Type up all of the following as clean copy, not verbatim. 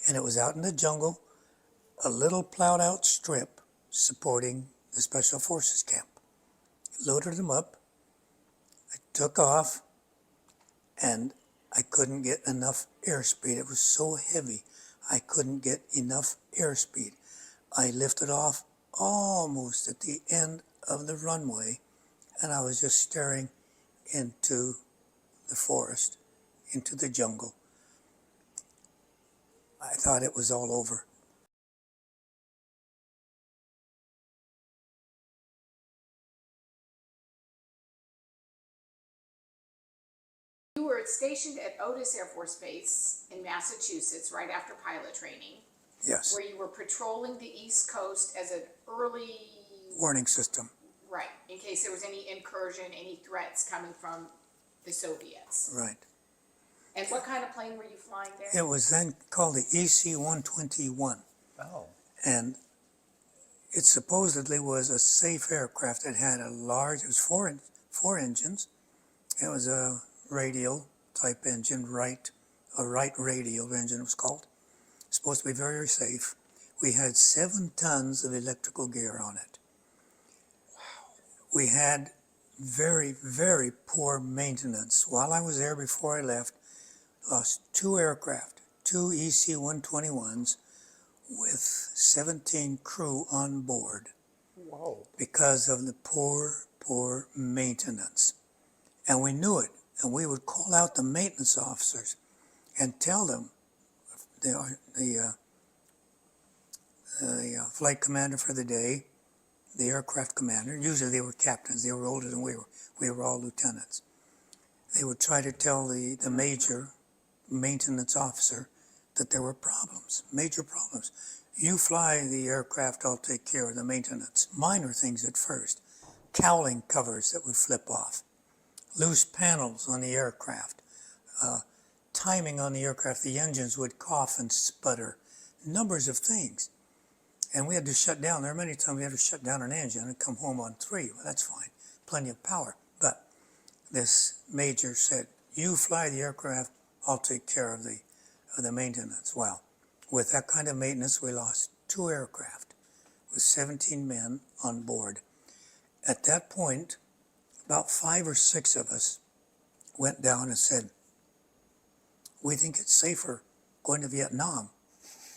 And it was out in the jungle, a little plowed out strip supporting the Special Forces camp. Loaded them up, I took off, and I couldn't get enough airspeed. It was so heavy, I couldn't get enough airspeed. I lifted off almost at the end of the runway, and I was just staring into the forest, into the jungle. I thought it was all over. You were stationed at Otis Air Force Base in Massachusetts right after pilot training. Yes. Where you were patrolling the East Coast as an early Warning system. right, in case there was any incursion, any threats coming from the Soviets. Right. And what kind of plane were you flying there? It was then called the EC-121. Oh. And it supposedly was a safe aircraft. It had a large, it was four engines. It was a radial type engine, a right radial engine it was called. Supposed to be very, very safe. We had 7 tons of electrical gear on it. Wow. We had very, very poor maintenance. While I was there before I left, lost 2 aircraft, 2 EC-121s with 17 crew on board. Whoa. Because of the poor maintenance. And we knew it, and we would call out the maintenance officers and tell them, the flight commander for the day, the aircraft commander, usually they were captains, they were older than we were all lieutenants. They would try to tell the major maintenance officer that there were problems, major problems. You fly the aircraft, I'll take care of the maintenance. Minor things at first. Cowling covers that would flip off. Loose panels on the aircraft. Timing on the aircraft, the engines would cough and sputter. Numbers of things. And we had to shut down. There are many times we had to shut down an engine and come home on 3. Well, that's fine. Plenty of power. But this major said, you fly the aircraft, I'll take care of the maintenance. Well, with that kind of maintenance, we lost 2 aircraft with 17 men on board. At that point, about 5 or 6 of us went down and said, we think it's safer going to Vietnam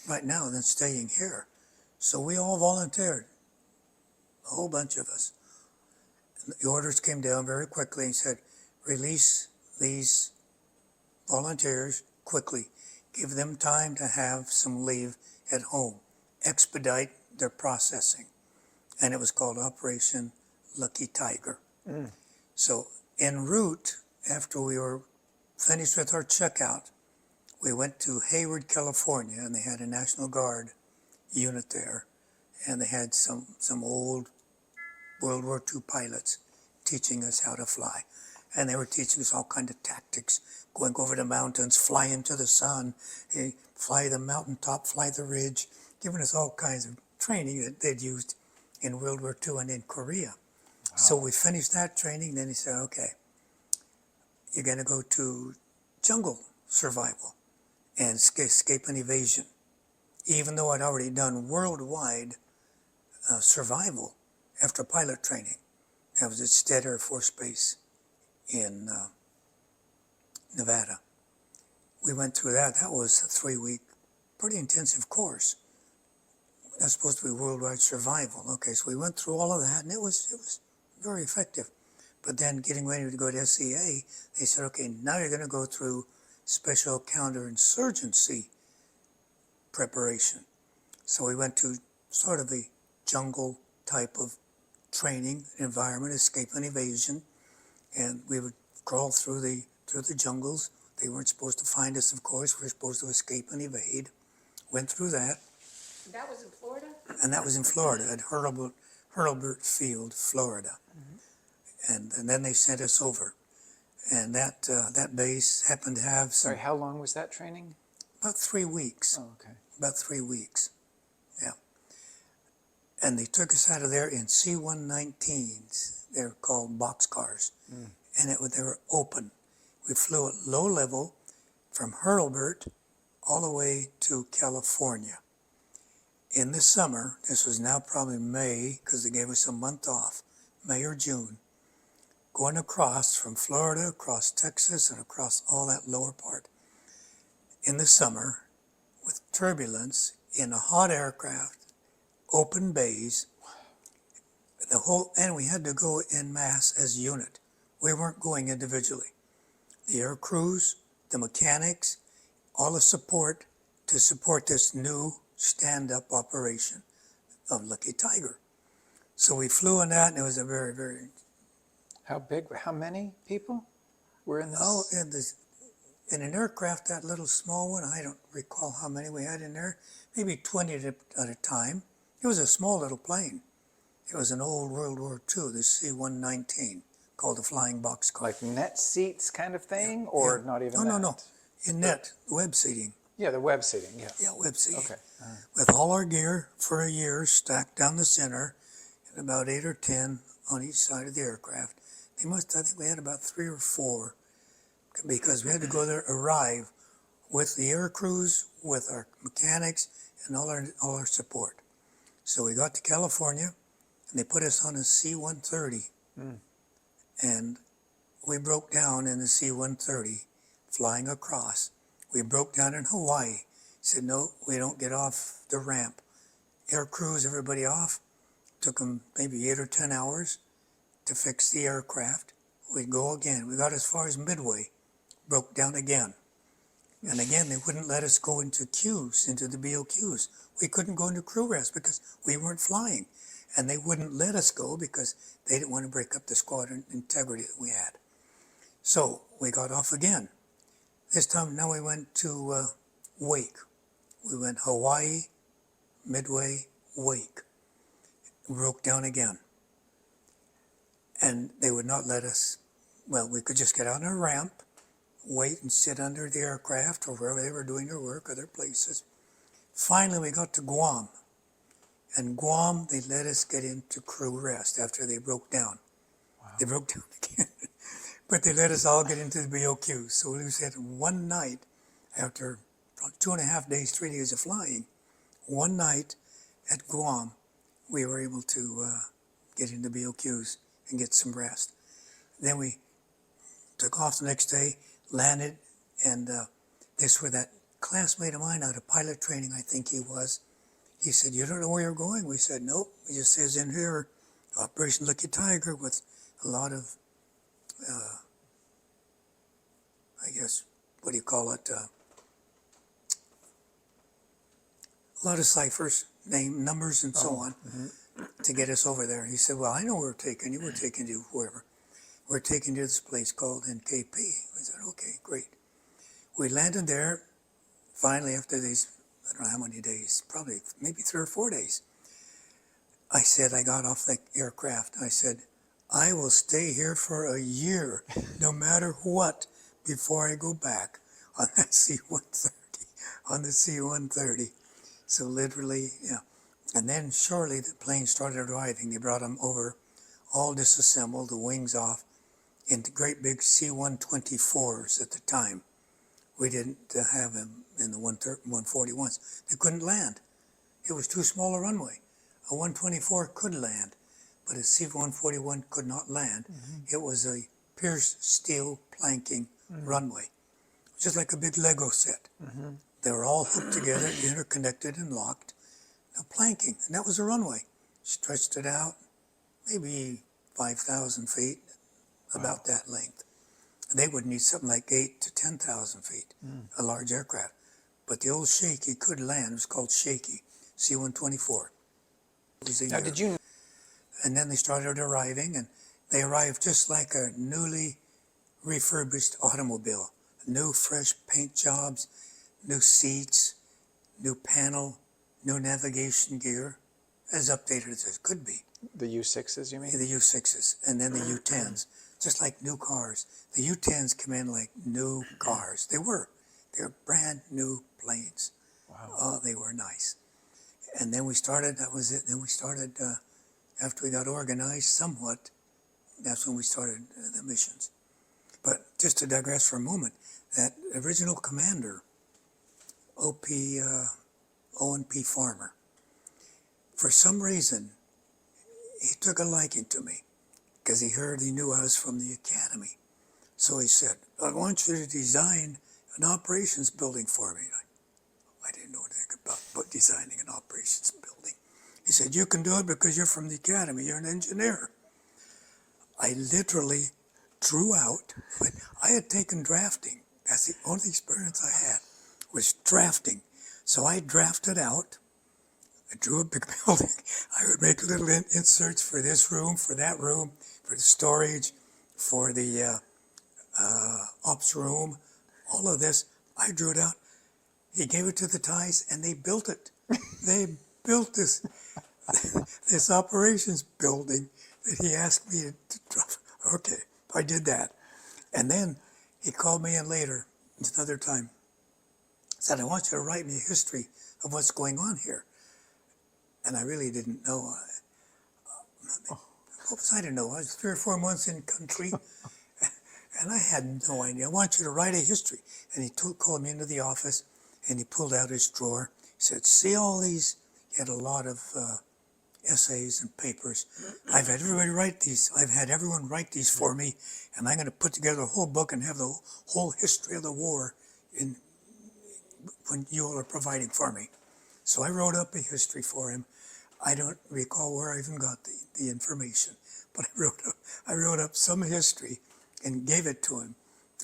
right now than staying here. So we all volunteered, a whole bunch of us. And the orders came down very quickly and said, release these volunteers quickly. Give them time to have some leave at home. Expedite their processing. And it was called Operation Lucky Tiger. Mm. So en route, after we were finished with our checkout, we went to Hayward, California, and they had a National Guard unit there. And they had some old World War II pilots teaching us how to fly. And they were teaching us all kinds of tactics, going over the mountains, fly into the sun, fly the mountaintop, fly the ridge, giving us all kinds of training that they'd used in World War II and in Korea. Wow. So we finished that training, then he said, okay, you're gonna go to jungle survival and escape and evasion. Even though I'd already done worldwide survival after pilot training. I was at Stead Air Force Base in Nevada. We went through that. That was a 3-week, pretty intensive course. That's supposed to be worldwide survival. Okay, so we went through all of that, and it was very effective. But then getting ready to go to SEA, they said, okay, now you're going to go through special counterinsurgency preparation. So we went to sort of a jungle type of training environment, escape and evasion, and we would crawl through the jungles. They weren't supposed to find us, of course. We were supposed to escape and evade. Went through that. That was in Florida? And that was in Florida, at Hurlburt Field, Florida. Mm-hmm. And then they sent us over. And that base happened to have some... Sorry, how long was that training? About 3 weeks. Oh, okay. About 3 weeks, yeah. And they took us out of there in C-119s. They're called boxcars. Mm. And they were open. We flew at low level from Hurlburt all the way to California. In the summer, this was now probably May, because they gave us a month off, May or June, going across from Florida, across Texas, and across all that lower part. In the summer, with turbulence, in a hot aircraft, open bays, and we had to go en masse as a unit. We weren't going individually. The air crews, the mechanics, all the support to support this new stand-up operation of Lucky Tiger. So we flew in that, and it was a very, very... How many people were in this? Oh, in an aircraft, that little small one, I don't recall how many we had in there, maybe 20 at a time. It was a small little plane. It was an old World War II, the C-119, called the Flying Boxcar. Like net seats kind of thing, or Yeah. not even No, that? no, no. In net, web seating. Yeah, the web seating, yeah. Yeah, web seating. Okay. With all our gear for a year stacked down the center, and about 8 or 10 on each side of the aircraft. I think we had about 3 or 4, because we had to go there, arrive with the air crews, with our mechanics, and all our support. So we got to California, and they put us on a C-130. And we broke down in the C-130, flying across. We broke down in Hawaii. Said, no, we don't get off the ramp. Air crews, everybody off. Took them maybe 8 or 10 hours to fix the aircraft. We'd go again. We got as far as Midway, broke down again. And again, they wouldn't let us go into queues, into the BOQs. We couldn't go into crew rest because we weren't flying. And they wouldn't let us go because they didn't want to break up the squadron integrity that we had. So we got off again. This time now we went to Wake. We went Hawaii, Midway, Wake. Broke down again. And they would not let us, well, we could just get on a ramp, wait and sit under the aircraft or wherever they were doing their work, other places. Finally, we got to Guam. And Guam, they let us get into crew rest after they broke down. Wow. They broke down again. But they let us all get into the BOQs. So we said one night, after 2.5 days, 3 days of flying, one night at Guam, we were able to get into BOQs and get some rest. Then we took off the next day, landed, and this where that classmate of mine out of pilot training, I think he was, he said, you don't know where you're going? We said, nope. It just says in here, Operation Lucky Tiger, with a lot of, I guess, what do you call it? A lot of ciphers, numbers, and so on, to get us over there. He said, well, I know where we're taking you. We're taking you wherever. We're taking you to this place called NKP. We said, okay, great. We landed there, finally, after these, I don't know how many days, probably maybe 3 or 4 days. I said, I got off the aircraft. I said, I will stay here for a year, no matter what, before I go back on that C-130, on the C-130. So literally, yeah. And then shortly the plane started arriving. They brought them over, all disassembled, the wings off, into great big C-124s at the time. We didn't have them in the 141s. They couldn't land. It was too small a runway. A 124 could land, but a C-141 could not land. It was a pierced steel planking runway, just like a big Lego set. They were all hooked together, interconnected and locked. Now planking, and that was a runway. Stretched it out, maybe 5,000 feet, about that length. They would need something like 8,000 to 10,000 feet, a large aircraft. But the old Shaky could land. It was called Shaky, C-124. Now, did you? And then they started arriving, and they arrived just like a newly refurbished automobile. New fresh paint jobs, new seats, new panel, new navigation gear, as updated as it could be. The U6s, you mean? The U6s, and then the U10s, just like new cars. The U10s come in like new cars. They were brand new planes. Wow. Oh, they were nice. And then we started, that was it. Then we started, after we got organized somewhat, that's when we started the missions. But just to digress for a moment, that original commander O&P farmer. For some reason, he took a liking to me because he knew I was from the academy. So he said, I want you to design an operations building for me. I didn't know anything about designing an operations building. He said, you can do it because you're from the academy, you're an engineer. I literally drew out, I had taken drafting. That's the only experience I had, was drafting. So I drafted out, I drew a big building. I would make little inserts for this room, for that room, for the storage, for the ops room, all of this. I drew it out. He gave it to the Thais, and they built it. They built this operations building that he asked me to drop. Okay, I did that. And then he called me in later, another time, said, I want you to write me a history of what's going on here. And I really didn't know. What was I to know? I was 3 or 4 months in country, and I had no idea. I want you to write a history. And he called me into the office, and he pulled out his drawer. He said, see all these? He had a lot of essays and papers. I've had everybody write these. I've had everyone write these for me, and I'm going to put together a whole book and have the whole history of the war when you all are providing for me. So I wrote up a history for him. I don't recall where I even got the information, but I wrote up some history and gave it to him.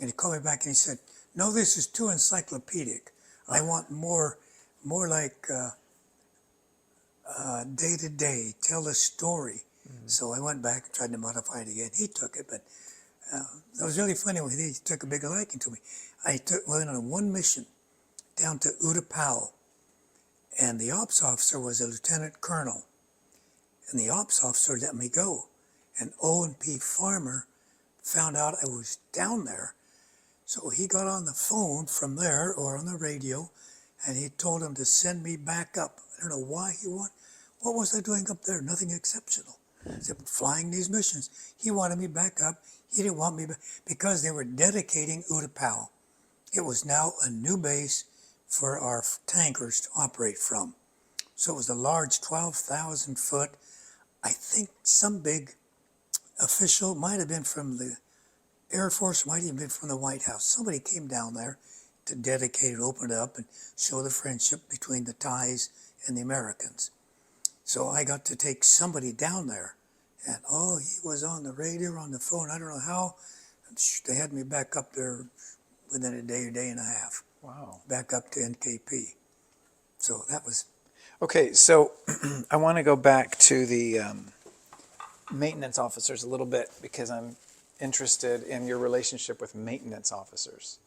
And he called me back and he said, no, this is too encyclopedic. I want more like day to day, tell a story. So I went back and tried to modify it again. He took it, but it was really funny when he took a big liking to me. Went on one mission down to Utapao, and the ops officer was a lieutenant colonel, and the ops officer let me go. An O&P farmer found out I was down there, so he got on the phone from there or on the radio, and he told him to send me back up. I don't know why what was I doing up there? Nothing exceptional. Except flying these missions. He wanted me back up. He didn't want me back because they were dedicating Utapao. It was now a new base for our tankers to operate from. So it was a large 12,000 foot, I think some big official, might have been from the Air Force, might even been from the White House. Somebody came down there to dedicate it, open it up, and show the friendship between the Thais and the Americans. So I got to take somebody down there, and he was on the radio, on the phone, I don't know how. They had me back up there within a day and a half. Wow. Back up to NKP. So that was... Okay, so I want to go back to the maintenance officers a little bit because I'm interested in your relationship with maintenance officers.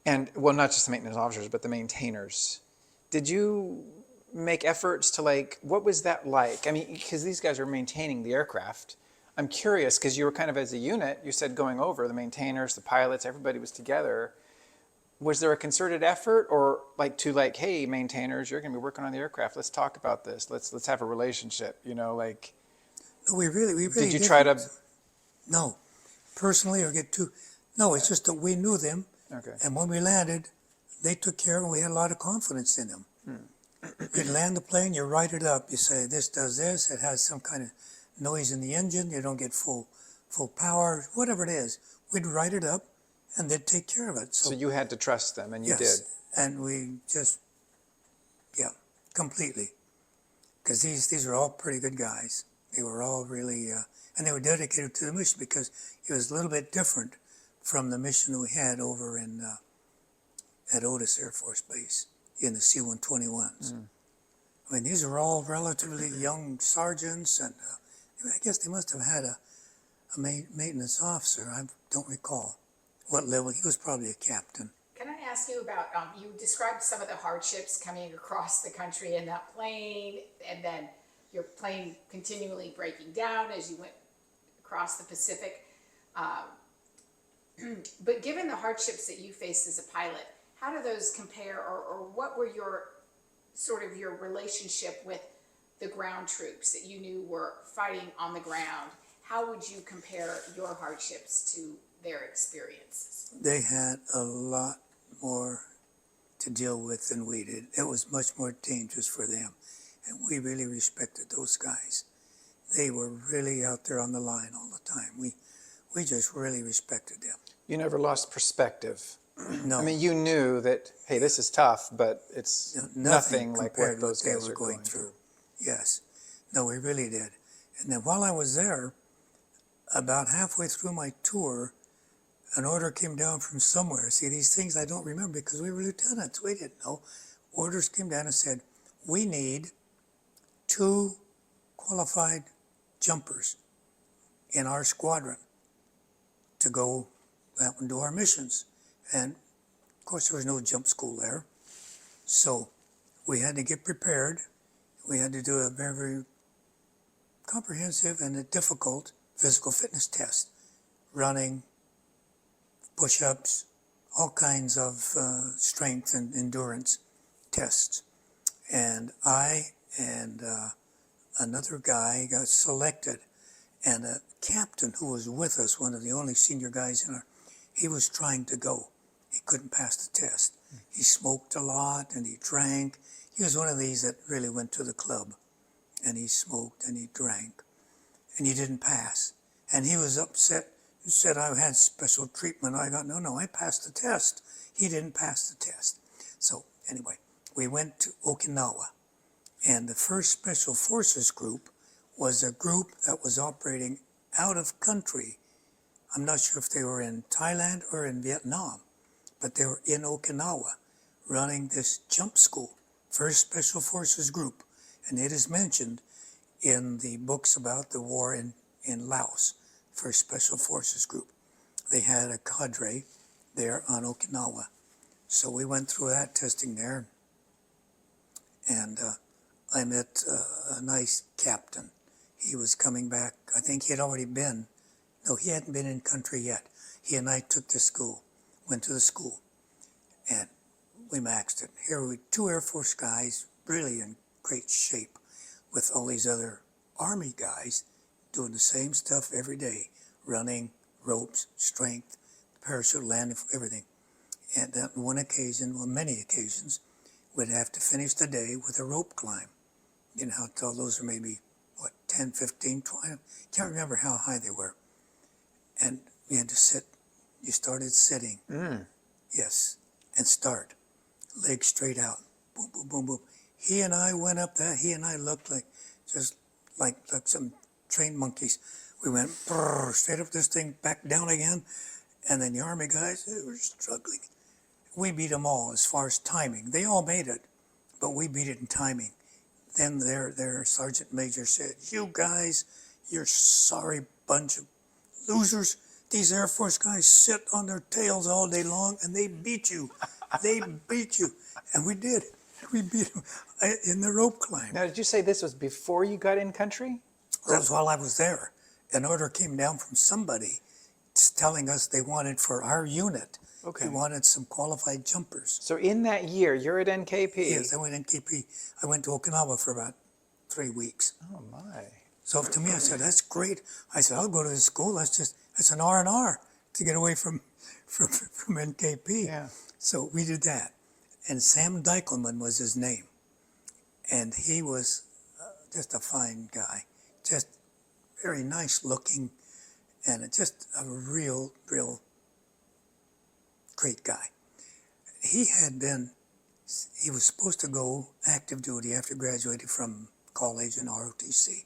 And, well, not just the maintenance officers, but the maintainers. Did you make efforts to, what was that like? I mean, because these guys are maintaining the aircraft. I'm curious, because you were kind of as a unit, you said going over, the maintainers, the pilots, everybody was together. Was there a concerted effort or hey, maintainers, you're going to be working on the aircraft. Let's talk about this. Let's have a relationship, No, we really Did you try to... No, personally or get too... No, it's just that we knew them. Okay. And when we landed, they took care of it. We had a lot of confidence in them. You'd land the plane, you write it up. You say, this does this. It has some kind of noise in the engine. You don't get full power, whatever it is. We'd write it up, and they'd take care of it. So you had to trust them, and you yes, did. And we just, completely. Because these are all pretty good guys. They were all really, and they were dedicated to the mission because it was a little bit different from the mission that we had over at Otis Air Force Base in the C-121s. I mean, these are all relatively young sergeants, and I guess they must have had a maintenance officer. I don't recall what level. He was probably a captain. Can I ask you about, you described some of the hardships coming across the country in that plane, and then your plane continually breaking down as you went across the Pacific. But given the hardships that you faced as a pilot, how do those compare, or what were your relationship with the ground troops that you knew were fighting on the ground? How would you compare your hardships to their experiences? They had a lot more to deal with than we did. It was much more dangerous for them. And we really respected those guys. They were really out there on the line all the time. We just really respected them. You never lost perspective. No, I mean, you knew that, hey, this is tough, but it's nothing like compared what to those they guys were are going through. Yes. No, we really did. And then while I was there, about halfway through my tour, an order came down from somewhere. See, these things I don't remember because we were lieutenants. We didn't know. Orders came down and said, we need 2 qualified jumpers in our squadron to go out and do our missions. And of course, there was no jump school there. So we had to get prepared. We had to do a very, very comprehensive and a difficult physical fitness test, running, push-ups, all kinds of strength and endurance tests. And I and another guy got selected, and a captain who was with us, one of the only senior guys in our, he was trying to go. He couldn't pass the test. He smoked a lot and he drank. He was one of these that really went to the club, and he smoked and he drank, and he didn't pass. And he was upset and said, I had special treatment. I got, no, I passed the test. He didn't pass the test. So anyway, we went to Okinawa, and the 1st Special Forces Group was a group that was operating out of country. I'm not sure if they were in Thailand or in Vietnam, but they were in Okinawa running this jump school, 1st Special Forces Group. And it is mentioned in the books about the war in Laos, 1st Special Forces Group. They had a cadre there on Okinawa. So we went through that testing there, and I met a nice captain. He was coming back. I think he had already been, no, he hadn't been in country yet. He and I took the school, went to the school, and we maxed it. Here were 2 Air Force guys, really in great shape, with all these other Army guys doing the same stuff every day, running, ropes, strength, parachute landing, everything. And on one occasion, well, many occasions, we'd have to finish the day with a rope climb. You know how tall those are, maybe, 10, 15, 20, can't remember how high they were. And we had to sit. You started sitting. Yes, and start. Legs straight out. Boom, boom, boom, boom. He and I went up that. He and I looked like just like some trained monkeys. We went straight up this thing, back down again. And then the Army guys, they were struggling. We beat them all as far as timing. They all made it, but we beat it in timing. Then their sergeant major said, you guys, you're sorry bunch of losers. These Air Force guys sit on their tails all day long, and they beat you. They beat you. And we did. We beat them in the rope climb. Now, did you say this was before you got in country? That was while I was there. An order came down from somebody telling us they wanted for our unit. Okay. They wanted some qualified jumpers. So in that year, you're at NKP. Yes, I went NKP. I went to Okinawa for about 3 weeks. Oh my. So to me, I said, that's great. I said, I'll go to this school. That's an R&R to get away from NKP. Yeah. So we did that. And Sam Dykleman was his name. And he was just a fine guy. Just very nice looking, and just a real great guy. He was supposed to go active duty after graduating from college in ROTC.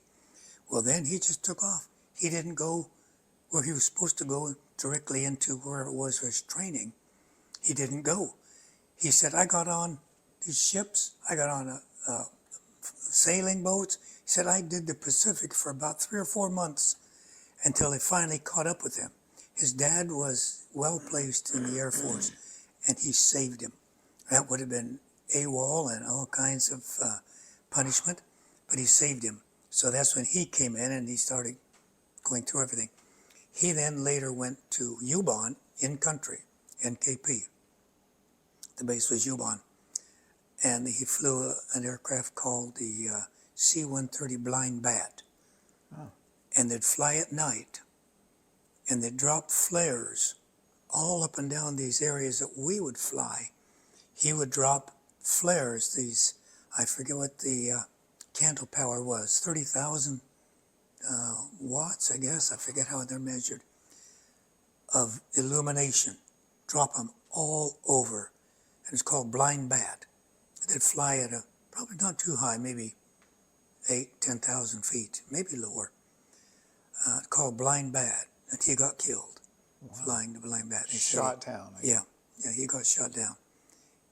Well, then he just took off. He didn't go where he was supposed to go directly into where it was for his training. He didn't go. He said, I got on these ships. I got on sailing boats. He said, I did the Pacific for about 3 or 4 months until they finally caught up with him. His dad was well placed in the Air Force, and he saved him. That would have been AWOL and all kinds of punishment, but he saved him. So that's when he came in and he started going through everything. He then later went to UBON in country, NKP. The base was UBON. And he flew an aircraft called the C-130 Blind Bat. Oh. And they'd fly at night, and they'd drop flares all up and down these areas that we would fly. he would drop flares, these, I forget what the candle power was, 30,000 watts, I guess, I forget how they're measured, of illumination, drop them all over. And it's called blind bat. They'd fly at a, probably not too high, maybe 10,000 feet, maybe lower, called blind bat, and he got killed flying the blind bat. They said Shot down. yeah, he got shot down.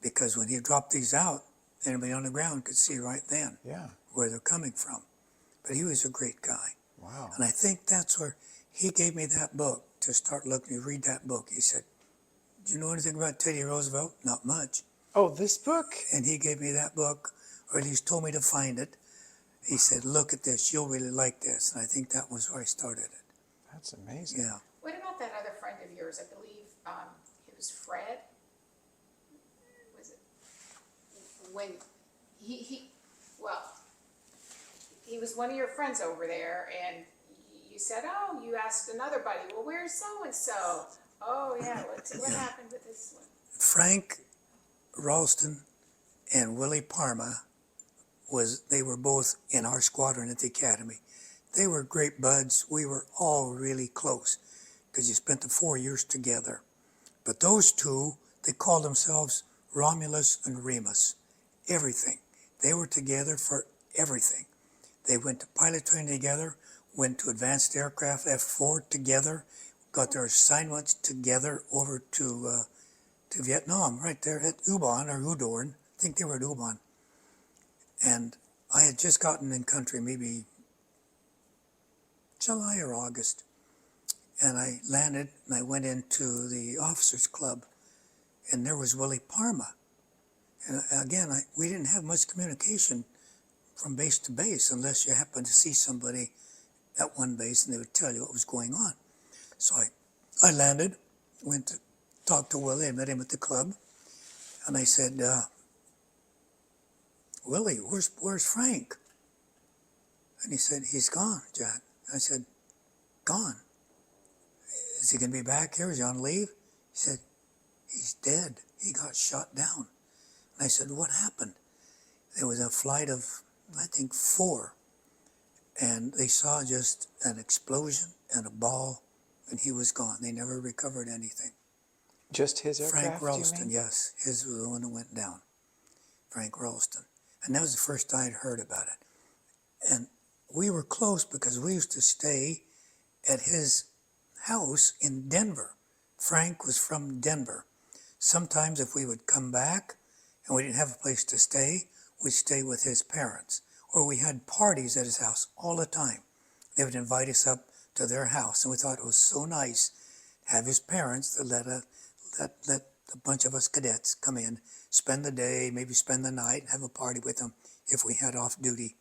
Because when he dropped these out, anybody on the ground could see right then Yeah. where they're coming from. But he was a great guy. Wow. And I think that's where he gave me that book to start looking, to read that book. He said, do you know anything about Teddy Roosevelt? Not much. Oh, this book? And he gave me that book, or at least told me to find it. He said, look at this, you'll really like this. And I think that was where I started it. That's amazing. Yeah. What about that other friend of yours? I believe it was Fred. Was it when well, he was one of your friends over there, and you said, oh, you asked another buddy, well, where's so and so? Oh yeah, what happened with this one? Frank Ralston and Willie Parma they were both in our squadron at the academy. They were great buds. We were all really close because you spent the 4 years together. But those two, they called themselves Romulus and Remus. Everything. They were together for everything. They went to pilot training together, went to advanced aircraft F4 together, got their assignments together over to Vietnam, right there at Ubon or Udorn. I think they were at Ubon. And I had just gotten in country, maybe July or August. And I landed and I went into the officers club, and there was Willie Parma. And again, we didn't have much communication from base to base unless you happened to see somebody at one base and they would tell you what was going on. So I landed, went to talk to Willie. I met him at the club, and I said, Willie, where's Frank? And he said, he's gone, Jack. I said, gone? Is he going to be back here? Is he on leave? He said, he's dead. He got shot down. And I said, what happened? There was a flight of, I think, 4. And they saw just an explosion and a ball, and he was gone. They never recovered anything. Just his aircraft, Frank Ralston, you mean? yes. His was the one that went down. Frank Ralston. And that was the first I'd heard about it. And we were close because we used to stay at his house in Denver. Frank was from Denver. Sometimes if we would come back and we didn't have a place to stay, we'd stay with his parents. Or we had parties at his house all the time. They would invite us up to their house, and we thought it was so nice to have his parents that let a bunch of us cadets come in, spend the day, maybe spend the night, and have a party with them if we had off-duty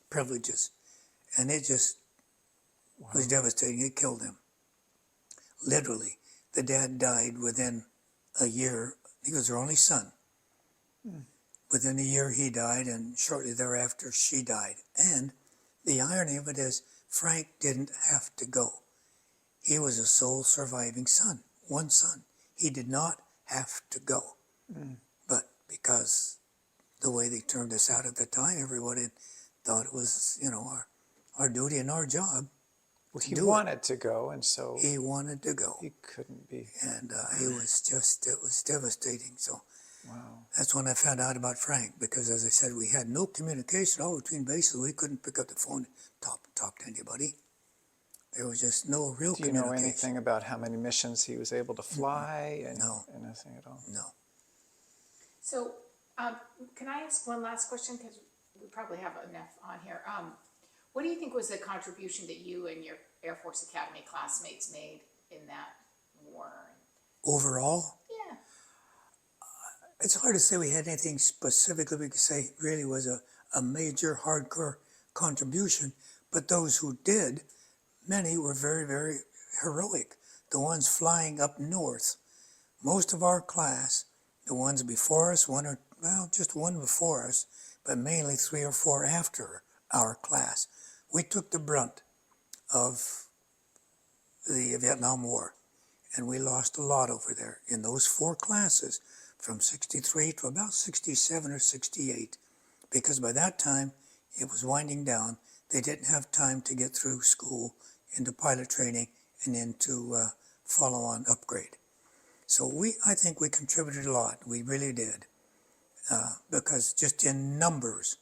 privileges. And it just was devastating. It killed him. Literally, the dad died within a year. He was their only son. Within a year he died, and shortly thereafter she died. And the irony of it is, Frank didn't have to go. He was a sole surviving son, one son. He did not have to go. But because the way they turned us out at the time, everybody thought it was, our duty and our job. Well, he wanted to go, and so He wanted to go. he couldn't be. And it was devastating. So Wow. that's when I found out about Frank, because as I said, we had no communication at all between bases. We couldn't pick up the phone and talk to anybody. There was just no real Do you communication. know anything about how many missions he was able to fly? And No. Anything at all? No. So, can I ask one last question? Because we probably have enough on here. What do you think was the contribution that you and your Air Force Academy classmates made in that war? Overall, Yeah. it's hard to say we had anything specifically we could say really was a major hardcore contribution, but those who did, many were very, very heroic. The ones flying up north, most of our class, the ones before us, just one before us, but mainly 3 or 4 after our class, we took the brunt of the Vietnam War, and we lost a lot over there in those 4 classes. from 63 to about 67 or 68, because by that time it was winding down. They didn't have time to get through school into pilot training and into follow-on upgrade. So I think we contributed a lot. We really did, because just in numbers,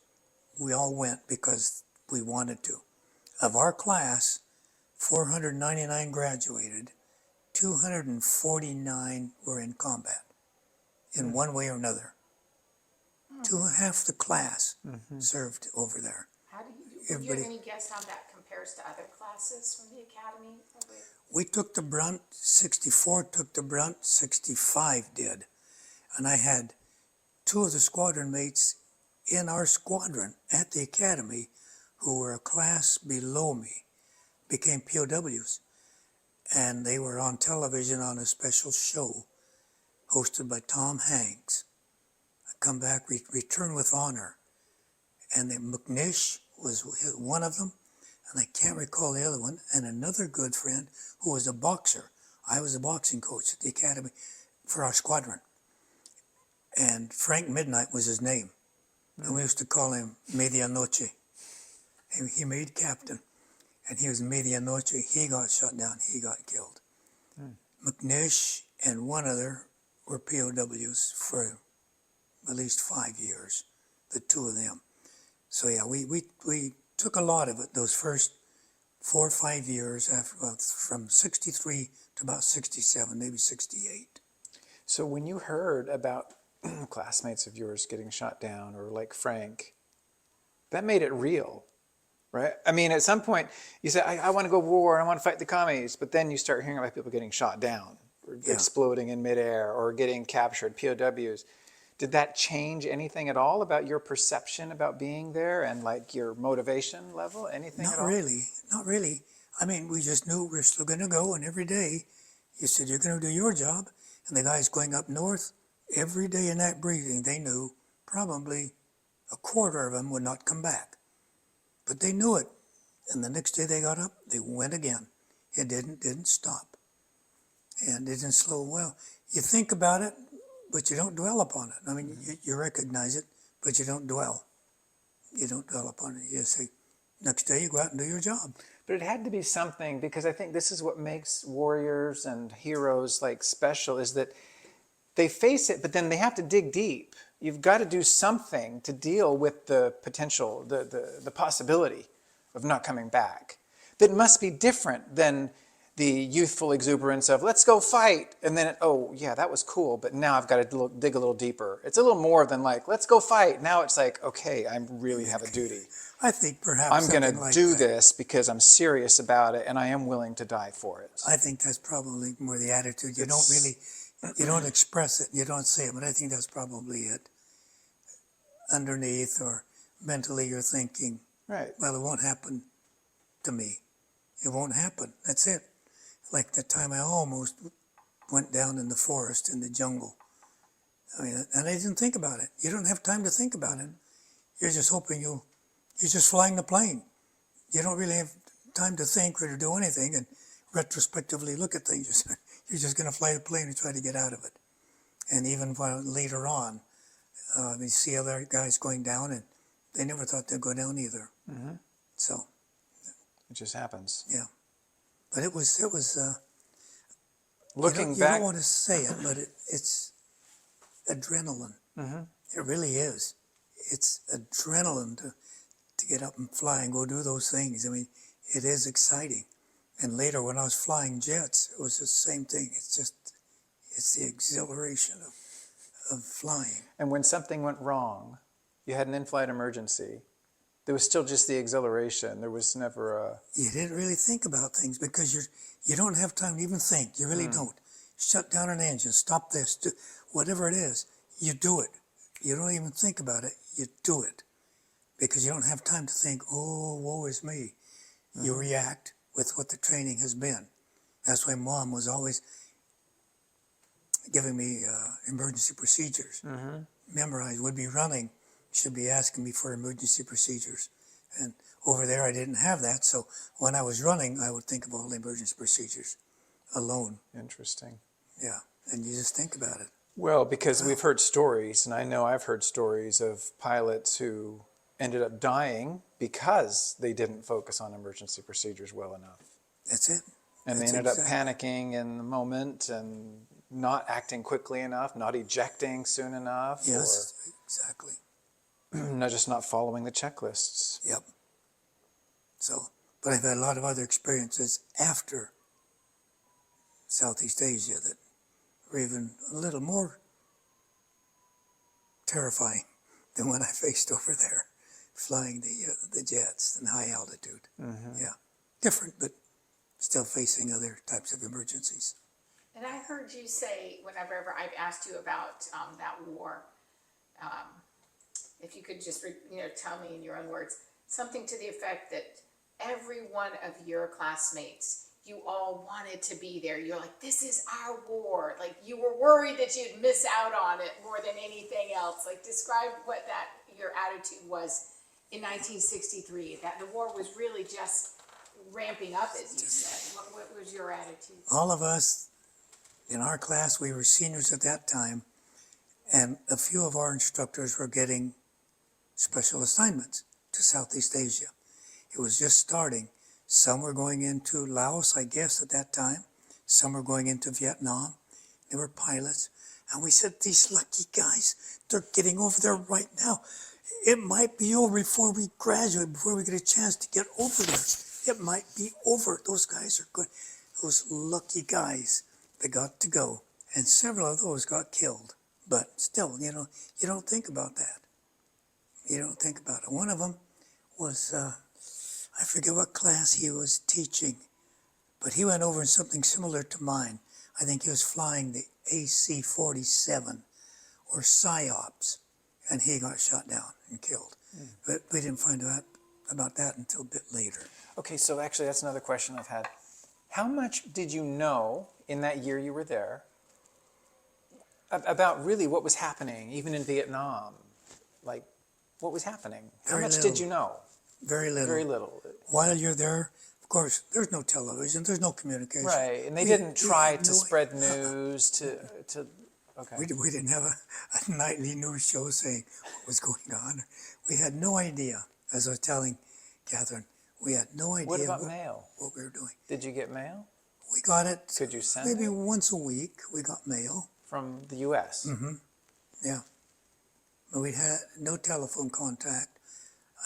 we all went because we wanted to. Of our class, 499 graduated, 249 were in combat in one way or another. Half the class served over there. How do you have any guess how that compares to other classes from the academy? We took the brunt, 64 took the brunt, 65 did. And I had two of the squadron mates in our squadron at the academy who were a class below me, became POWs. And they were on television on a special show hosted by Tom Hanks. I come back, return with honor. And then McNish was one of them, and I can't recall the other one, and another good friend who was a boxer. I was a boxing coach at the academy for our squadron. And Frank Midnight was his name. And we used to call him Medianoche. He made captain, and he was Medianoche. He got shot down, he got killed. McNish and one other were POWs for at least 5 years, the two of them. So yeah, we took a lot of it those first 4 or 5 years after, from 63 to about 67, maybe 68. So when you heard about classmates of yours getting shot down, or like Frank, that made it real, right? I mean, at some point you say, I want to go to war, I want to fight the commies, but then you start hearing about people getting shot down, or exploding in midair, or getting captured, POWs. Did that change anything at all about your perception about being there and like your motivation level? Anything at all? Not really. I mean, we just knew we were still going to go, and every day you said you're going to do your job, and the guys going up north, every day in that briefing, they knew probably a quarter of them would not come back. But they knew it, and the next day they got up, they went again. It didn't stop, and it didn't slow. Well, you think about it, but you don't dwell upon it. I mean, you recognize it, but you don't dwell. You don't dwell upon it. You say, next day you go out and do your job. But it had to be something, because I think this is what makes warriors and heroes like special, is that they face it, but then they have to dig deep. You've got to do something to deal with the potential, the possibility of not coming back. That must be different than the youthful exuberance of, let's go fight. And then, oh yeah, that was cool, but now I've got to dig a little deeper. It's a little more than like, let's go fight. Now it's like, okay, I really have a duty. I think perhaps I'm going something to like do that. this because I'm serious about it, and I am willing to die for it. I think that's probably more the attitude. You don't express it, you don't say it, but I think that's probably it. Underneath or mentally you're thinking, Right. well, it won't happen to me. It won't happen. That's it. Like the time I almost went down in the forest, in the jungle. I mean, and I didn't think about it. You don't have time to think about it. You're just hoping you're just flying the plane. You don't really have time to think or to do anything and retrospectively look at things. You're just going to fly the plane and try to get out of it. And even while later on, we see other guys going down, and they never thought they'd go down either. Mm-hmm. So It just happens. yeah, but it was. Looking you back, don't want to say it, but it's adrenaline. Mm-hmm. It really is. It's adrenaline to get up and fly and go do those things. I mean, it is exciting. And later, when I was flying jets, it was the same thing. It's the exhilaration of flying. And when something went wrong, you had an in-flight emergency, there was still just the exhilaration. There was never a... You didn't really think about things because you don't have time to even think. You really don't. Shut down an engine, stop this, whatever it is, you do it. You don't even think about it, you do it. Because you don't have time to think, oh, woe is me. You react with what the training has been. That's why Mom was always giving me emergency procedures. Memorize, would be running, should be asking me for emergency procedures. And over there I didn't have that, so when I was running, I would think of all the emergency procedures alone. Interesting. Yeah, and you just think about it. Well, because we've heard stories, and I know I've heard stories of pilots who ended up dying because they didn't focus on emergency procedures well enough. That's it. And they That's ended up exactly. panicking in the moment and not acting quickly enough, not ejecting soon enough, Yes, exactly. or not just not following the checklists. Yep. So, but I've had a lot of other experiences after Southeast Asia that were even a little more terrifying than when I faced over there, flying the jets in high altitude. Yeah, different, but still facing other types of emergencies. And I heard you say, whenever I've asked you about that war, um, if you could just tell me in your own words, something to the effect that every one of your classmates, you all wanted to be there. You're like, this is our war. Like, you were worried that you'd miss out on it more than anything else. Like, describe what your attitude was in 1963. That the war was really just ramping up, as you said. What was your attitude? All of us in our class, we were seniors at that time, and a few of our instructors were getting special assignments to Southeast Asia. It was just starting. Some were going into Laos, I guess, at that time. Some were going into Vietnam. They were pilots. And we said, these lucky guys, they're getting over there right now. It might be over before we graduate, before we get a chance to get over there. It might be over. Those guys are good. Those lucky guys that got to go. And several of those got killed. But still, you don't think about that. You don't think about it. One of them was, I forget what class he was teaching, but he went over in something similar to mine. I think he was flying the AC-47 or PSYOPs, and he got shot down and killed. But we didn't find out about that until a bit later. Okay, so actually that's another question I've had. How much did you know in that year you were there about really what was happening, even in Vietnam? Like, what was happening? How Very much little. did you know? Very little. Very little. While you're there, of course, there's no television, there's no communication. Right, and they We- didn't we try had to no- spread news to okay. We didn't have a nightly news show saying what was going on. We had no idea, as I was telling Catherine, we had no idea What about mail? what we were doing. Did you get mail We got it Could you send maybe it? once a week. We got mail. from the U.S.? Yeah. But we had no telephone contact.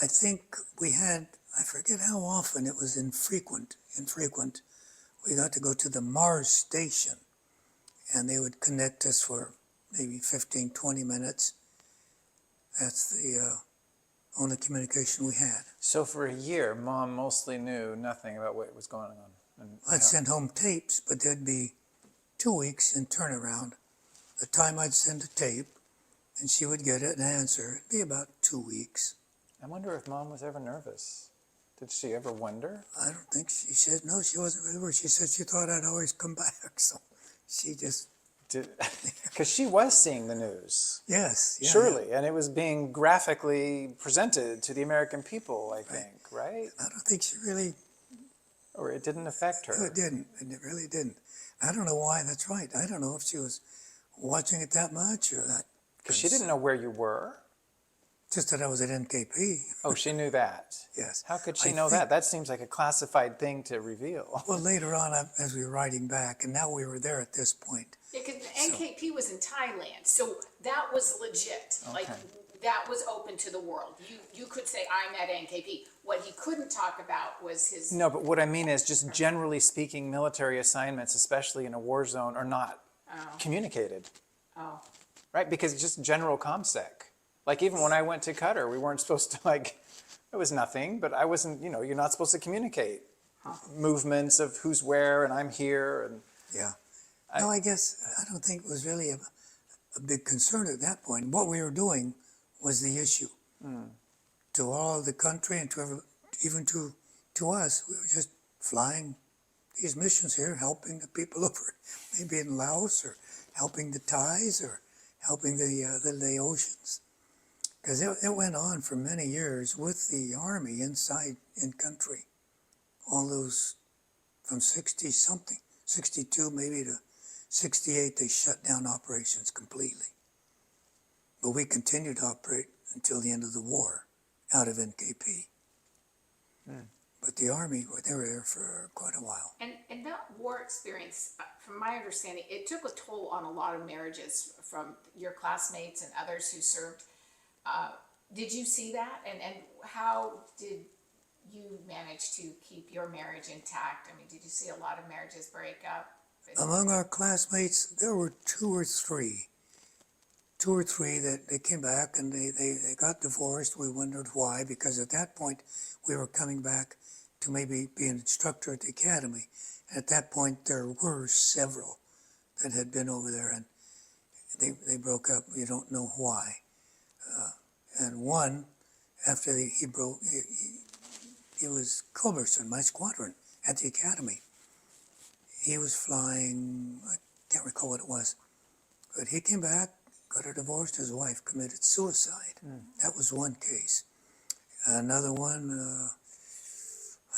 I think we had, I forget how often, it was infrequent. We got to go to the Mars station, and they would connect us for maybe 15, 20 minutes. That's the only communication we had. So for a year, Mom mostly knew nothing about what was going on. And I'd send home tapes, but there'd be 2 weeks in turnaround. The time I'd send a tape, and she would get it and answer, it'd be about 2 weeks. I wonder if Mom was ever nervous. Did she ever wonder? I don't think she said, no, she wasn't really worried. She said she thought I'd always come back. So she just, Because she was seeing the news, yes. Yeah, surely, and it was being graphically presented to the American people, I think, right? I don't think she really, Or it didn't affect her. it didn't. It really didn't. I don't know why, that's right. I don't know if she was watching it that much or that. Because she didn't know where you were. Just that I was at NKP. Oh, she knew that. Yes. How could she I know think- that? That seems like a classified thing to reveal. Well, later on, as we were riding back, and now we were there at this point. Yeah, because NKP was in Thailand, so that was legit. Like, Okay. that was open to the world. You could say, I'm at NKP. What he couldn't talk about was his. No, but what I mean is just generally speaking, military assignments, especially in a war zone, are not communicated, Oh, right? Because it's just general ComSec. Like even when I went to Qatar, we weren't supposed to it was nothing, but I wasn't, you're not supposed to communicate movements of who's where and I'm here. And Yeah. No, I guess, I don't think it was really a big concern at that point. What we were doing was the issue. To all of the country and to even to us, we were just flying these missions here, helping the people over, maybe in Laos, or helping the Thais, or helping the Laotians. Because it went on for many years with the Army inside in country. All those from 60-something, 62 maybe to '68, they shut down operations completely. But we continued to operate until the end of the war out of NKP. But the Army, they were there for quite a while. And that war experience, from my understanding, it took a toll on a lot of marriages from your classmates and others who served. Did you see that? And how did you manage to keep your marriage intact? I mean, did you see a lot of marriages break up? Among our classmates, there were two or three that they came back and they got divorced. We wondered why, because at that point we were coming back to maybe be an instructor at the academy. At that point, there were several that had been over there, and they broke up. You don't know why. And one, after he broke, he was Culberson, my squadron at the academy. He was flying, I can't recall what it was, but he came back, got a divorce, his wife committed suicide. That was one case. Another one,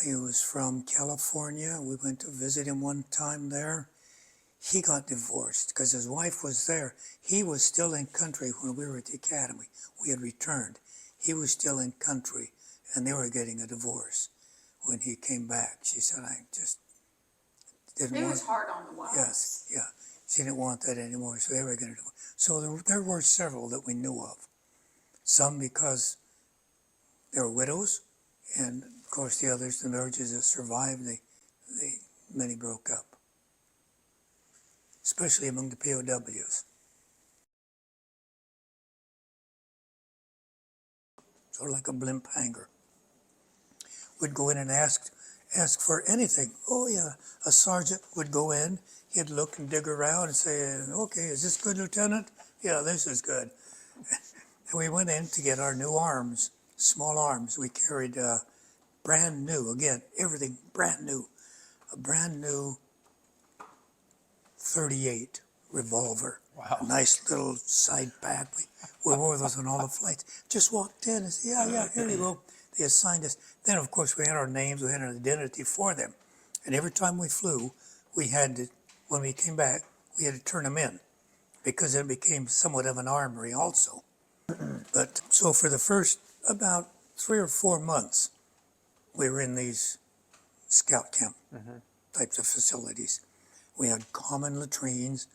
he was from California. We went to visit him one time there. He got divorced because his wife was there. He was still in country when we were at the academy. We had returned. He was still in country, and they were getting a divorce. When he came back, she said, I just didn't want... It was hard on the wives. Yes, yeah. She didn't want that anymore, so they were getting a divorce. So there were several that we knew of. Some because they were widows, and of course the others, the marriages that survived, many broke up. Especially among the POWs. Sort of like a blimp hanger. We'd go in and ask for anything. Oh yeah, a sergeant would go in, he'd look and dig around and say, okay, is this good, Lieutenant? Yeah, this is good. And we went in to get our new arms, small arms. We carried brand new, again, everything brand new. A brand new 38 revolver. Wow. A nice little side pack. We wore those on all the flights. Just walked in and said, yeah, here you go. They assigned us. Then, of course, we had our names. We had an identity for them. And every time we flew, we had to, when we came back, we had to turn them in because it became somewhat of an armory also. But so for the first about 3 or 4 months, we were in these scout camp types of facilities. We had common latrines,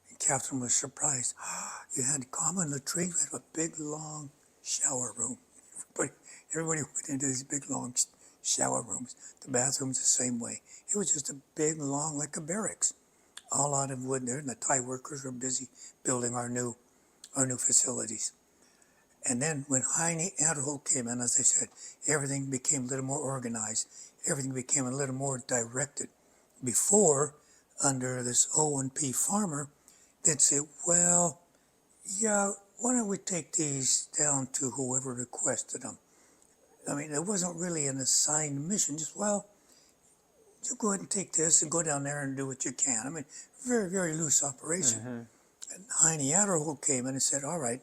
and Catherine was surprised. You had common latrines? We had a big, long shower room. Everybody went into these big, long shower rooms. The bathrooms the same way. It was just a big, long, like a barracks, all out of wood there, and the Thai workers were busy building our new facilities. And then when Heine Adderholt came in, as I said, everything became a little more organized. Everything became a little more directed. Before, under this O&P farmer, they'd say, well, yeah, why don't we take these down to whoever requested them? I mean, it wasn't really an assigned mission, just, well, you go ahead and take this and go down there and do what you can. I mean, very, very loose operation. And Heine Adderholt came in and said, all right,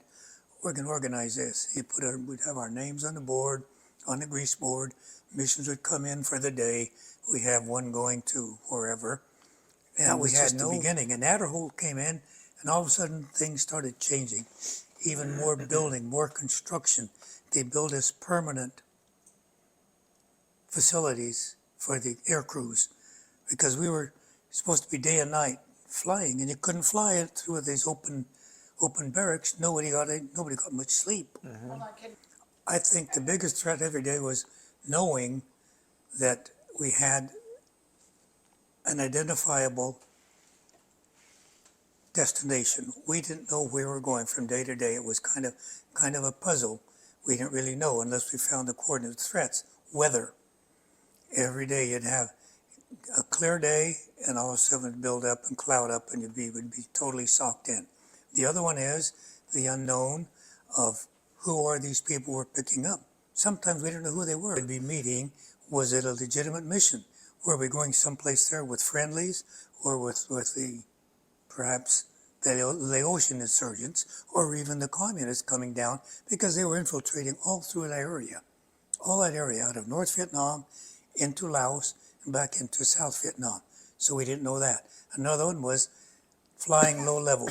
we're going to organize this. We'd have our names on the board, on the grease board. Missions would come in for the day. We have one going to wherever. And that was just the beginning. And Adderholt came in, and all of a sudden things started changing. Even more building, more construction. They built us permanent facilities for the air crews because we were supposed to be day and night flying, and you couldn't fly it through these open barracks. Nobody got much sleep. Hold on, I think the biggest threat every day was knowing that we had an identifiable destination. We didn't know where we were going from day to day. It was kind of a puzzle. We didn't really know unless we found the coordinate threats. Weather. Every day you'd have a clear day, and all of a sudden it'd build up and cloud up, and would be totally socked in. The other one is the unknown of who are these people we're picking up. Sometimes we didn't know who they were. We'd be meeting, was it a legitimate mission? Were we going someplace there with friendlies, or with perhaps the Laotian insurgents, or even the communists coming down, because they were infiltrating all through that area. All that area, out of North Vietnam into Laos and back into South Vietnam. So we didn't know that. Another one was flying low level.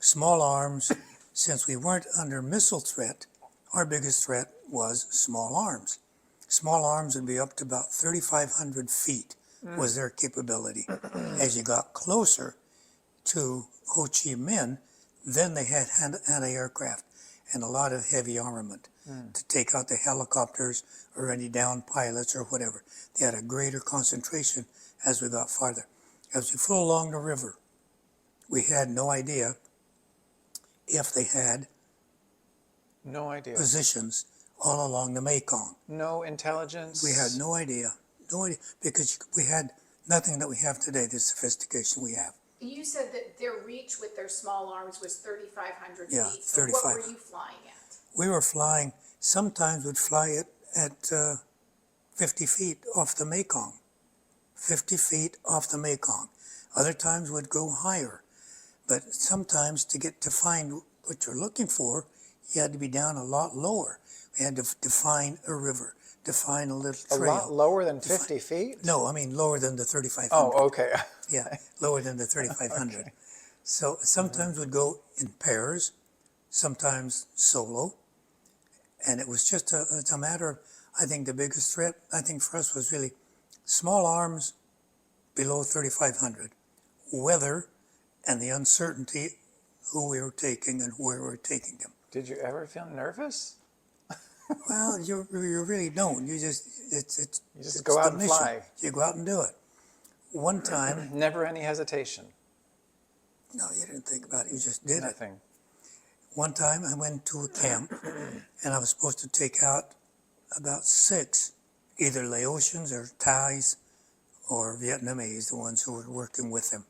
Small arms, since we weren't under missile threat, our biggest threat was small arms. Small arms would be up to about 3,500 feet was their capability. As you got closer to Ho Chi Minh, then they had anti-aircraft and a lot of heavy armament to take out the helicopters or any downed pilots or whatever. They had a greater concentration as we got farther. As we flew along the river, we had no idea if they had No idea. positions all along the Mekong. No intelligence. We had no idea, because we had nothing that we have today, the sophistication we have. You said that their reach with their small arms was 3,500 Yeah, feet. So what 35. were you flying at? We were flying, sometimes we'd fly it at 50 feet off the Mekong. 50 feet off the Mekong. Other times we'd go higher. But sometimes to find what you're looking for, you had to be down a lot lower. We had to define a river, define a little A trail. lot lower than 50 feet? No, I mean lower than the 3,500. Oh, okay. Yeah, lower than the 3,500. Okay. So sometimes we'd go in pairs, sometimes solo. And it was just it's a matter of, I think the biggest threat, I think for us was really small arms below 3,500, weather and the uncertainty who we were taking and where we were taking them. Did you ever feel nervous? Well, you really don't. You just, it's go out the and mission. fly. You go out and do it. One time, Never any hesitation. no, you didn't think about it. You just did it. Nothing. One time I went to a camp and I was supposed to take out about 6, either Laotians or Thais or Vietnamese, the ones who were working with them.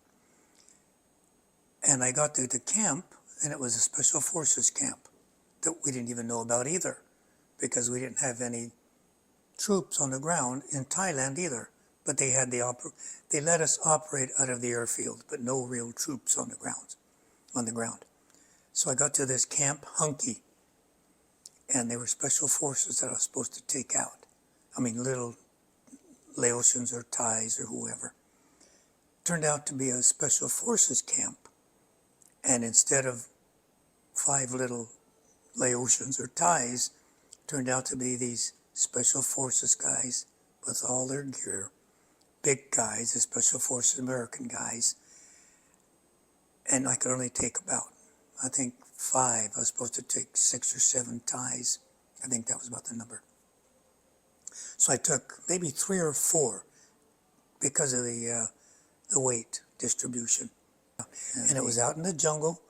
And I got to the camp and it was a special forces camp that we didn't even know about either, because we didn't have any troops on the ground in Thailand either. But they had they let us operate out of the airfield, but no real troops on the ground. So I got to this camp, Hunky, and they were special forces that I was supposed to take out. I mean, little Laotians or Thais or whoever. Turned out to be a special forces camp, and instead of 5 little Laotians or Thais, turned out to be these special forces guys with all their gear, big guys, the special forces American guys, and I could only take about, I think 5. I was supposed to take 6 or 7 Thais. I think that was about the number. So I took maybe 3 or 4 because of the weight distribution. And it was out in the jungle,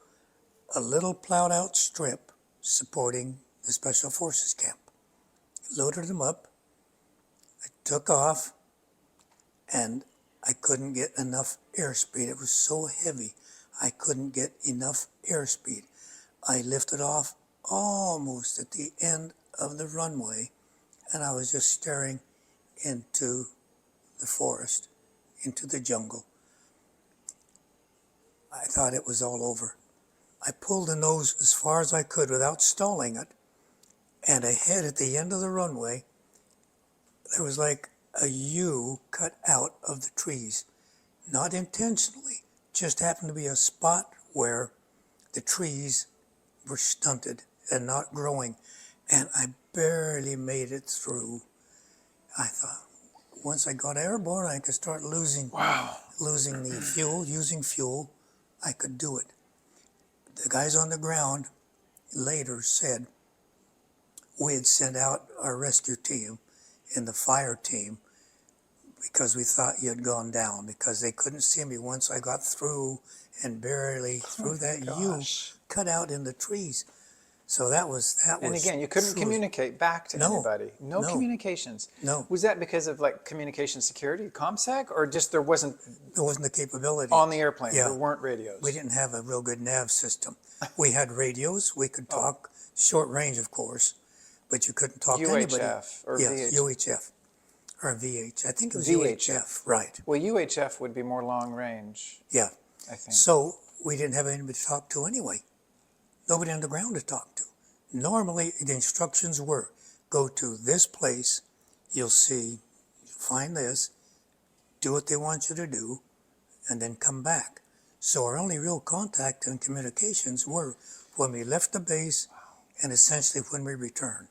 a little plowed out strip supporting the special forces camp. Loaded them up. I took off and I couldn't get enough airspeed. It was so heavy. I couldn't get enough airspeed. I lifted off almost at the end of the runway, and I was just staring into the forest, into the jungle. I thought it was all over. I pulled the nose as far as I could without stalling it, and ahead at the end of the runway, there was like a U cut out of the trees. Not intentionally, just happened to be a spot where the trees were stunted and not growing, and I barely made it through. I thought, once I got airborne, I could start losing the fuel, using fuel, I could do it. The guys on the ground later said we had sent out our rescue team and the fire team because we thought you had gone down, because they couldn't see me once I got through and barely through that U cut out in the trees. So that was And again, you couldn't truly- communicate back to No, anybody. No communications. No. Was that because of like communication security, ComSec, or just there wasn't the capability. on the airplane? Yeah. There weren't radios. We didn't have a real good nav system. We had radios. We could talk short range, of course, but you couldn't talk to anybody. UHF or Yes, VHF. UHF or VH. I think it was VHF. UHF. Right. Well, UHF would be more long range, Yeah. I think. So we didn't have anybody to talk to anyway. Nobody on the ground to talk to. Normally, the instructions were, go to this place, you'll see, find this, do what they want you to do, and then come back. So our only real contact and communications were when we left the base and essentially when we returned.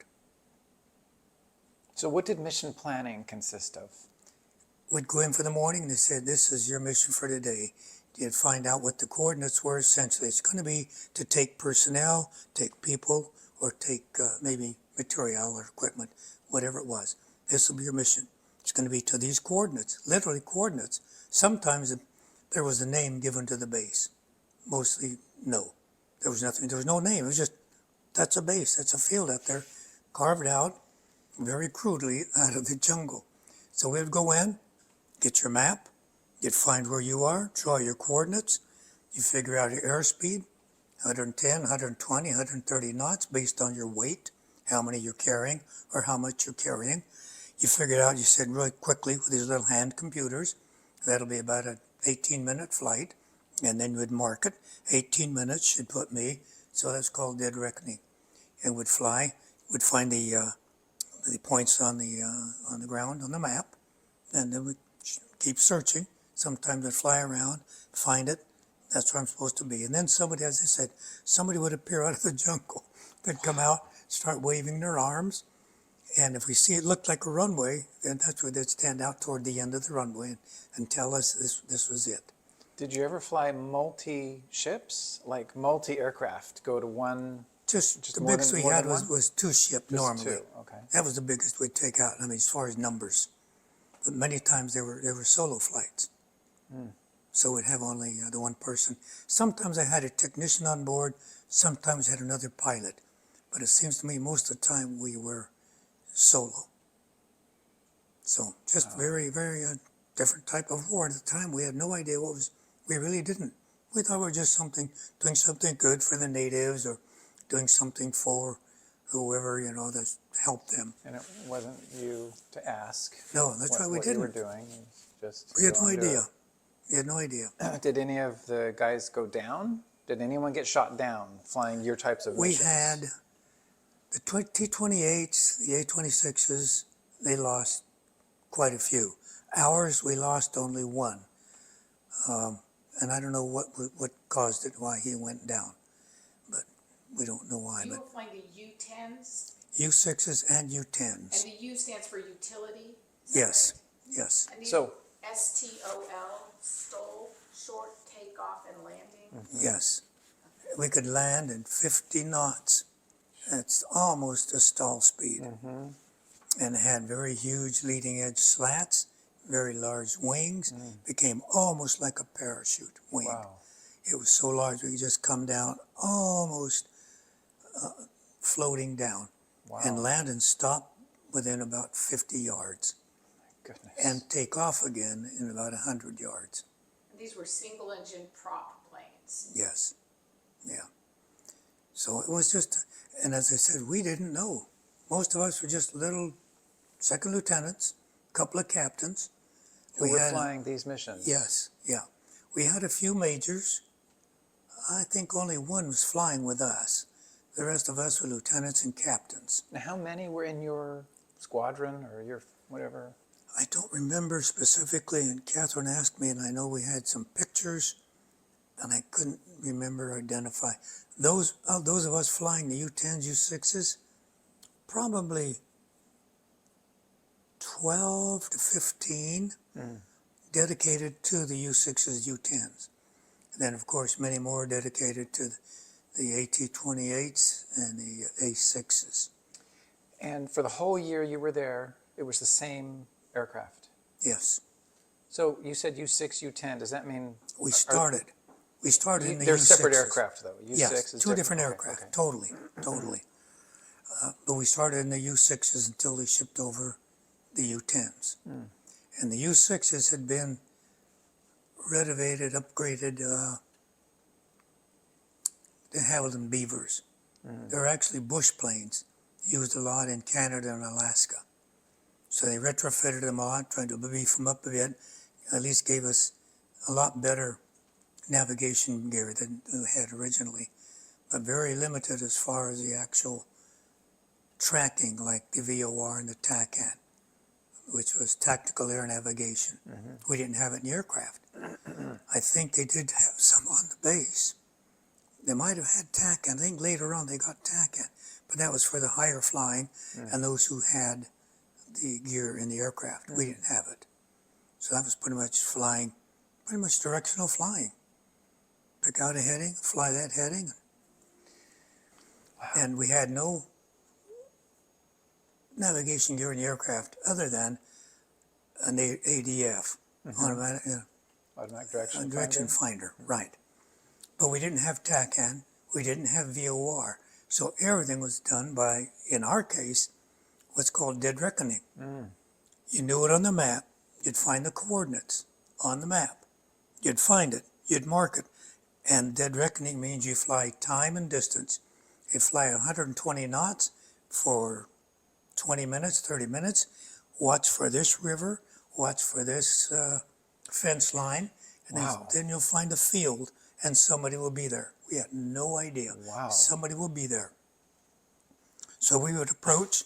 So what did mission planning consist of? We'd go in for the morning and they said, this is your mission for today. You'd find out what the coordinates were. Essentially, it's going to be to take personnel, take people, or take maybe material or equipment, whatever it was. This will be your mission. It's going to be to these coordinates, literally coordinates. Sometimes there was a name given to the base. Mostly, no. There was nothing. There was no name. It was just, that's a base. That's a field out there, carved out very crudely out of the jungle. So we would go in, get your map, you'd find where you are, draw your coordinates, you figure out your airspeed, 110, 120, 130 knots based on your weight, how many you're carrying or how much you're carrying. You figured out, you said really quickly with these little hand computers, that'll be about an 18-minute flight, and then you would mark it. 18 minutes should put me, so that's called dead reckoning. And would fly, would find the points on the ground on the map, and then we'd keep searching. Sometimes I'd fly around, find it. That's where I'm supposed to be. And then somebody, as I said, somebody would appear out of the jungle. They'd come out, start waving their arms. And if we see it looked like a runway, then that's where they'd stand out toward the end of the runway and tell us this was it. Did you ever fly multi-ships, like multi-aircraft, go to one? Just the more biggest than- we more had than one? was two ship Just normally. two, okay. That was the biggest we'd take out. I mean, as far as numbers. But many times they were solo flights. So we'd have only the one person. Sometimes I had a technician on board. Sometimes I had another pilot. But it seems to me most of the time we were solo. So just very, very different type of war at the time. We had no idea what was. We really didn't. We thought we were just doing something good for the natives or doing something for whoever, to help them. And it wasn't you to ask. No, that's right, we what you were didn't. doing. It was just We had go no and do idea. We had no idea. it. Did any of the guys go down? Did anyone get shot down flying your types of We missions? had the T-28s, the A-26s, they lost quite a few. Ours, we lost only one. And I don't know what caused it, why he went down. But we don't know why. You But were flying the U-10s, U-6s and and U-10s. the U stands for utility? Yes, yes. And these So- STOL, stole, short takeoff and landing? Yes. We could land in 50 knots. That's almost a stall speed. And it had very huge leading edge slats, very large wings, became almost like a parachute wing. Wow. It was so large we could just come down almost floating down Wow. and land and stop within about 50 yards Goodness. and take off again in about 100 yards. These were single engine prop planes. Yes, yeah. So it was just, and as I said, we didn't know. Most of us were just little second lieutenants, a couple of captains. Who were flying these missions? Yes, yeah. We had a few majors. I think only one was flying with us. The rest of us were lieutenants and captains. Now, how many were in your squadron or your whatever? I don't remember specifically, and Catherine asked me, and I know we had some pictures, and I couldn't remember or identify. Those of us flying the U-10s, U-6s, probably 12 to 15 dedicated to the U-6s, U-10s. And then, of course, many more dedicated to the AT-28s and the A-6s. And for the whole year you were there, it was the same aircraft. Yes, So you said U6, U10. Does that mean we started. We started in the they're U-6s. separate aircraft though? U6 Yes, is two different Okay, aircraft, okay. totally. But we started in the U-6s until they shipped over the U-10s. And the U-6s had been renovated, upgraded, they have them Beavers. They're actually bush planes, used a lot in Canada and Alaska. So they retrofitted them a lot, trying to beef them up a bit, at least gave us a lot better navigation gear than we had originally, but very limited as far as the actual tracking, like the VOR and the TACAN. which was tactical air navigation. We didn't have it in the aircraft. I think they did have some on the base. They might have had TACAN. I think later on they got TACAN, but that was for the higher flying and those who had the gear in the aircraft. We didn't have it. So that was pretty much flying, pretty much directional flying. Pick out a heading, fly that heading. And we had no navigation gear in the aircraft other than an ADF, automatic, Automatic direction direction finder. finder, right. But we didn't have TACAN, we didn't have VOR. So everything was done by, in our case, what's called dead reckoning. You knew it on the map, you'd find the coordinates on the map. You'd find it, you'd mark it. And dead reckoning means you fly time and distance. You fly 120 knots for 20 minutes, 30 minutes. Watch for this river, watch for this fence line, and Wow. then you'll find a field and somebody will be there. We had no idea. Wow. Somebody will be there. So we would approach,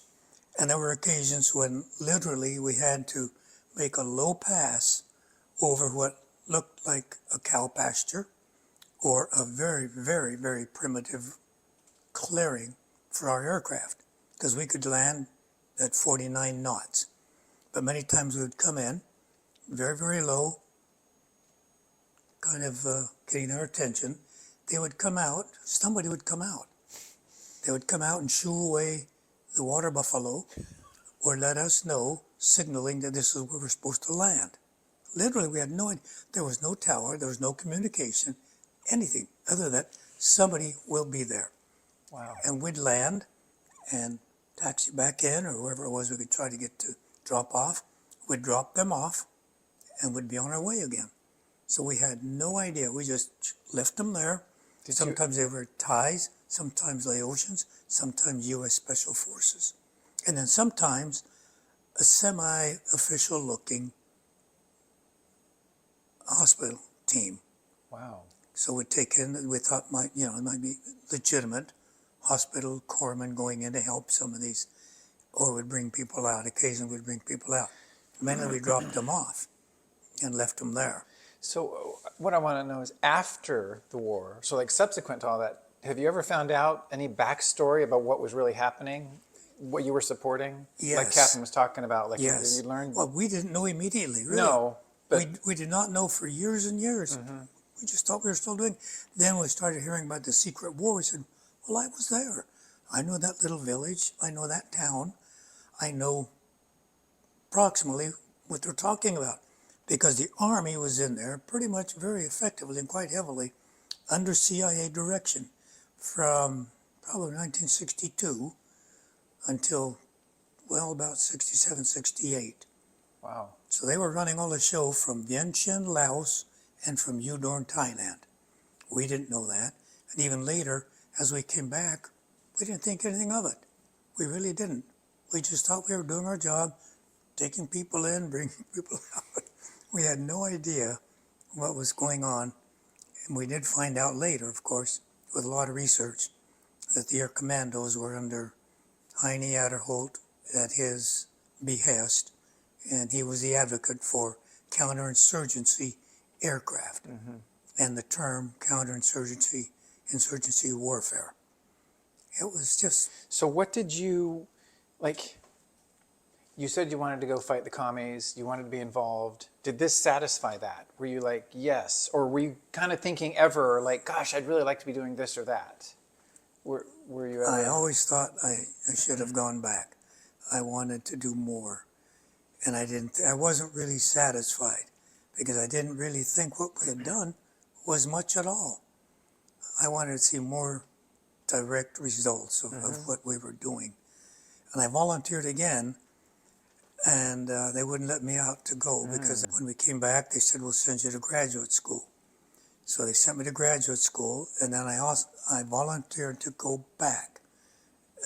and there were occasions when literally we had to make a low pass over what looked like a cow pasture or a very, very, very primitive clearing for our aircraft, because we could land at 49 knots. But many times we would come in very, very low, kind of getting their attention. They would come out, somebody would come out. They would come out and shoo away the water buffalo or let us know, signaling that this is where we're supposed to land. Literally, we had no idea. There was no tower, there was no communication, anything other than somebody will be there. Wow. And we'd land and taxi back in, or whoever it was we could try to get to drop off. We'd drop them off and we'd be on our way again. So we had no idea. We just left them there. Sometimes they were Thais, sometimes Laotians, sometimes U.S. Special Forces. And then sometimes a semi-official looking hospital team. Wow. So we'd take in, we thought it might be legitimate hospital corpsmen going in to help some of these, or would bring people out. Occasionally we'd bring people out. Mainly we dropped them off and left them there. So what I want to know is after the war, so like subsequent to all that, have you ever found out any backstory about what was really happening, what you were supporting? Yes. Like Catherine was talking about, like Yes. you learned? Well, we didn't know immediately, really. No, but We did not know for years and years. We just thought we were still doing. Then we started hearing about the secret war. We said, well, I was there. I know that little village. I know that town. I know approximately what they're talking about. Because the Army was in there pretty much very effectively and quite heavily under CIA direction from probably 1962 until, well, about 67, 68. wow. So they were running all the show from Vientiane, Laos, and from Udon, Thailand. We didn't know that. And even later, as we came back, we didn't think anything of it. We really didn't. We just thought we were doing our job, taking people in, bringing people out. We had no idea what was going on. And we did find out later, of course, with a lot of research, that the air commandos were under Heine Adderholt at his behest, and he was the advocate for counterinsurgency aircraft and the term counterinsurgency, insurgency warfare. It was just, So what did you, like, you said you wanted to go fight the commies, you wanted to be involved. Did this satisfy that? Were you like, yes? Or were you kind of thinking ever, like, gosh, I'd really like to be doing this or that? Were you ever? I always thought I should have gone back. I wanted to do more. And I wasn't really satisfied because I didn't really think what we had done was much at all. I wanted to see more direct results of what we were doing. And I volunteered again, and they wouldn't let me out to go because when we came back, they said, we'll send you to graduate school. So they sent me to graduate school, and then I volunteered to go back.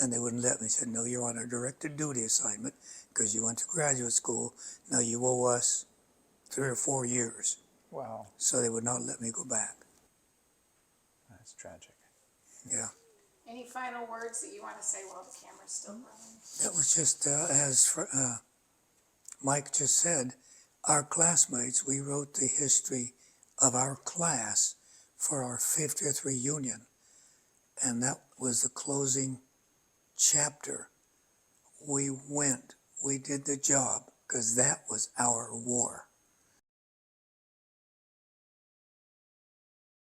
And they wouldn't let me. They said, no, you're on a directed duty assignment because you went to graduate school. Now you owe us 3 or 4 years. Wow, So they would not let me go back. that's tragic. Yeah. Any final words that you want to say while the camera's still running? That was just as for Mike just said, our classmates, we wrote the history of our class for our 50th reunion. And that was the closing chapter. We went, we did the job, because that was our war.